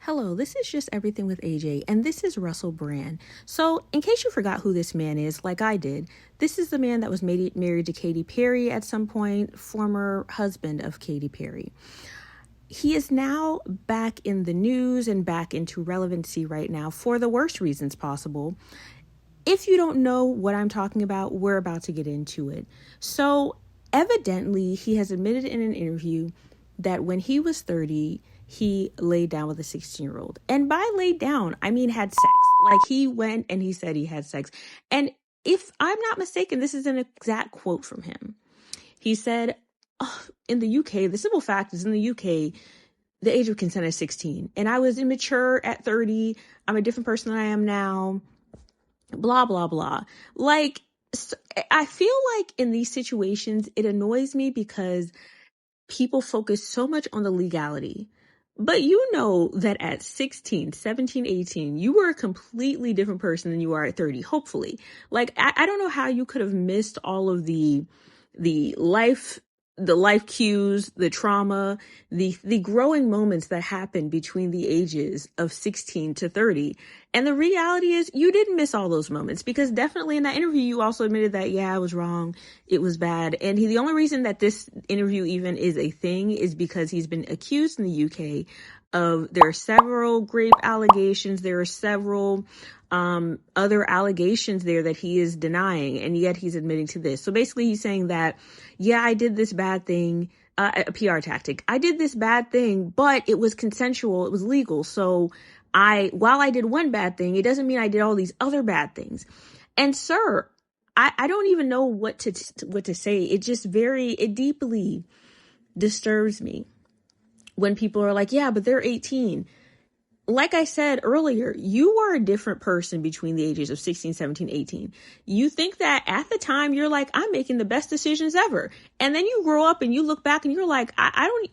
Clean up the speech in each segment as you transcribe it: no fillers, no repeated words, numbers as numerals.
Hello, this is Just Everything with AJ, and this is Russel Brand. So, in case you forgot who this man is, like I did, this is the man that was married to Katy Perry at some point, former husband of Katy Perry. He is now back in the news and back into relevancy right now for the worst reasons possible. If you don't know what I'm talking about, we're about to get into it. So, evidently, he has admitted in an interview that when he was 30, he laid down with a 16-year-old. And by laid down, I mean had sex. Like, he went and he said he had sex. And if I'm not mistaken, this is an exact quote from him. He said, in the UK, the simple fact is in the UK, the age of consent is 16. And I was immature at 30. I'm a different person than I am now. Blah, blah, blah. Like, I feel like in these situations, it annoys me because people focus so much on the legality. But you know that at 16, 17, 18, you were a completely different person than you are at 30, hopefully. Like, I don't know how you could have missed all of the life cues, the trauma, the growing moments that happened between the ages of 16 to 30. And the reality is you didn't miss all those moments, because definitely in that interview, you also admitted that, yeah, I was wrong. It was bad. And the only reason that this interview even is a thing is because he's been accused in the UK of, there are several rape allegations. There are several other allegations there that he is denying, and yet he's admitting to this. So basically he's saying that, yeah, I did this bad thing, a PR tactic. I did this bad thing, but it was consensual. It was legal. So while I did one bad thing, it doesn't mean I did all these other bad things. And sir, I don't even know what to say. It deeply disturbs me when people are like, yeah, but they're 18. Like I said earlier, you are a different person between the ages of 16, 17, 18. You think that at the time you're like, I'm making the best decisions ever. And then you grow up and you look back and you're like,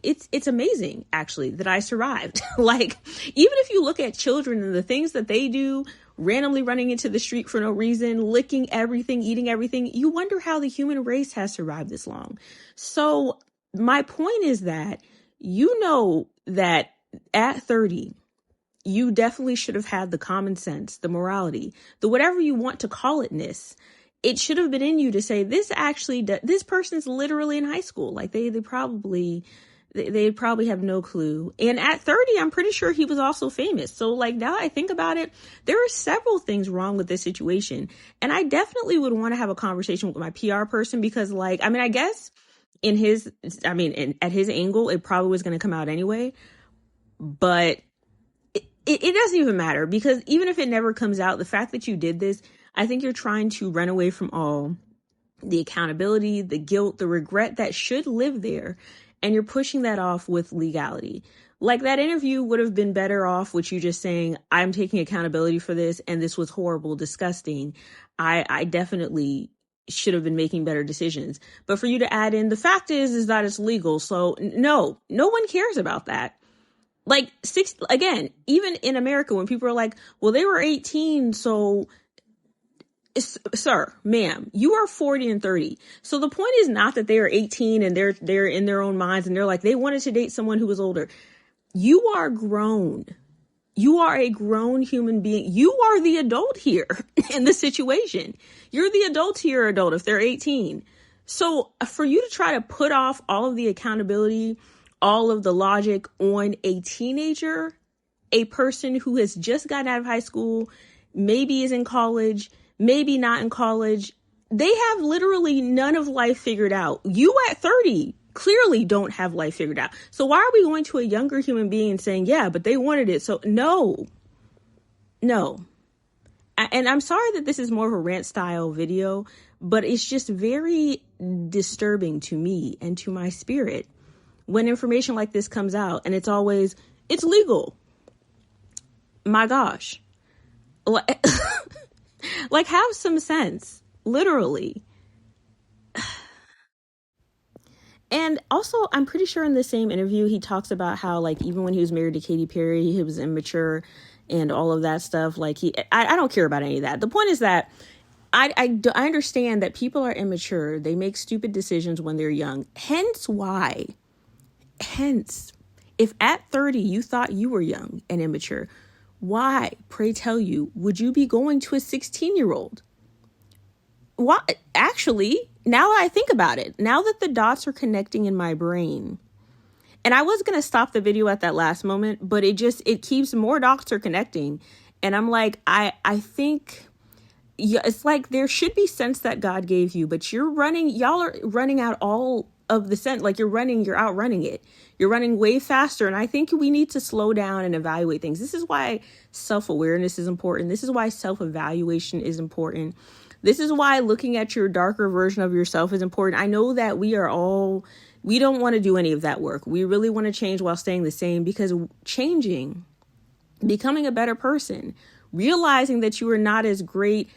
it's amazing actually that I survived. Like, even if you look at children and the things that they do, randomly running into the street for no reason, licking everything, eating everything, you wonder how the human race has survived this long. So my point is that, you know, that at 30, you definitely should have had the common sense, the morality, the whatever you want to call itness. It should have been in you to say, this person's literally in high school. Like they probably have no clue. And at 30, I'm pretty sure he was also famous. So like, now I think about it, there are several things wrong with this situation. And I definitely would want to have a conversation with my PR person, because like, I mean, I guess at his angle, it probably was going to come out anyway, but it doesn't even matter, because even if it never comes out, the fact that you did this, I think you're trying to run away from all the accountability, the guilt, the regret that should live there. And you're pushing that off with legality. Like, that interview would have been better off with you just saying, I'm taking accountability for this, and this was horrible, disgusting. I definitely should have been making better decisions. But for you to add in, the fact is that it's legal. So no one cares about that. Like, again, even in America, when people are like, well, they were 18, so, sir, ma'am, you are 40 and 30. So the point is not that they are 18 and they're in their own minds and they're like, they wanted to date someone who was older. You are grown. You are a grown human being. You are the adult here in this situation. You're the adult here, adult, if they're 18. So for you to try to put off all of the accountability, all of the logic on a teenager, a person who has just gotten out of high school, maybe is in college, maybe not in college, they have literally none of life figured out. You at 30 clearly don't have life figured out. So why are we going to a younger human being and saying, yeah, but they wanted it? So no. And I'm sorry that this is more of a rant style video, but it's just very disturbing to me and to my spirit when information like this comes out and it's legal. My gosh. Like, have some sense, literally. And also, I'm pretty sure in the same interview, he talks about how, like, even when he was married to Katy Perry, he was immature and all of that stuff. Like, I don't care about any of that. The point is that I understand that people are immature. They make stupid decisions when they're young. Hence, If at 30 you thought you were young and immature, why, pray tell you, would you be going to a 16-year-old? Why? Actually, now that I think about it, now that the dots are connecting in my brain, and I was going to stop the video at that last moment, but it keeps more dots are connecting. And I'm like, I think, yeah, it's like there should be sense that God gave you, but y'all are running out all of the sense. Like you're outrunning it. You're running way faster. And I think we need to slow down and evaluate things. This is why self-awareness is important. This is why self-evaluation is important. This is why looking at your darker version of yourself is important. I know that we don't want to do any of that work. We really want to change while staying the same, because changing, becoming a better person, realizing that you are not as great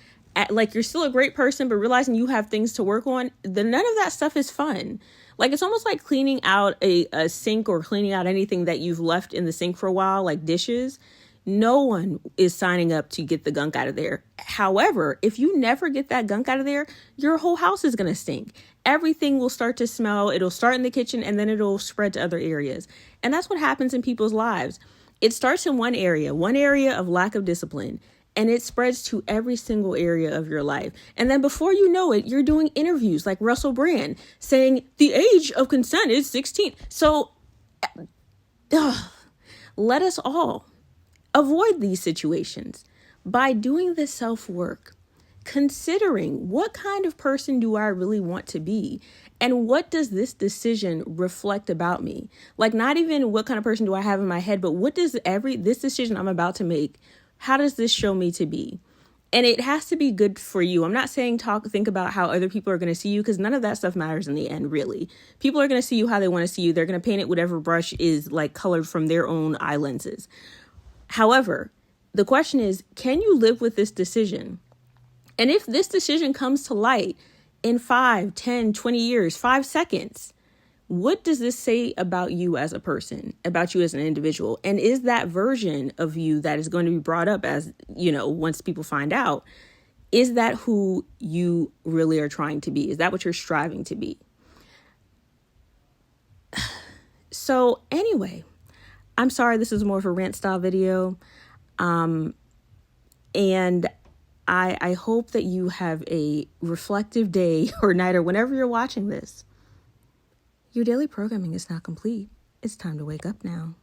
like you're still a great person, but realizing you have things to work on, none of that stuff is fun. Like it's almost like cleaning out a sink or cleaning out anything that you've left in the sink for a while, like dishes. No one is signing up to get the gunk out of there. However, if you never get that gunk out of there, your whole house is going to stink. Everything will start to smell. It'll start in the kitchen and then it'll spread to other areas. And that's what happens in people's lives. It starts in one area of lack of discipline, and it spreads to every single area of your life. And then before you know it, you're doing interviews like Russel Brand saying the age of consent is 16. So let us all avoid these situations by doing the self-work, considering what kind of person do I really want to be? And what does this decision reflect about me? Like not even what kind of person do I have in my head, but what does this decision I'm about to make, how does this show me to be? And it has to be good for you. I'm not saying think about how other people are going to see you, because none of that stuff matters in the end, really. People are going to see you how they want to see you. They're going to paint it whatever brush is like colored from their own eye lenses. However, the question is, can you live with this decision? And if this decision comes to light in 5, 10, 20 years, 5 seconds, what does this say about you as a person, about you as an individual? And is that version of you that is going to be brought up as, once people find out, is that who you really are trying to be? Is that what you're striving to be? So anyway, I'm sorry, this is more of a rant style video. And I hope that you have a reflective day or night or whenever you're watching this. Your daily programming is now complete. It's time to wake up now.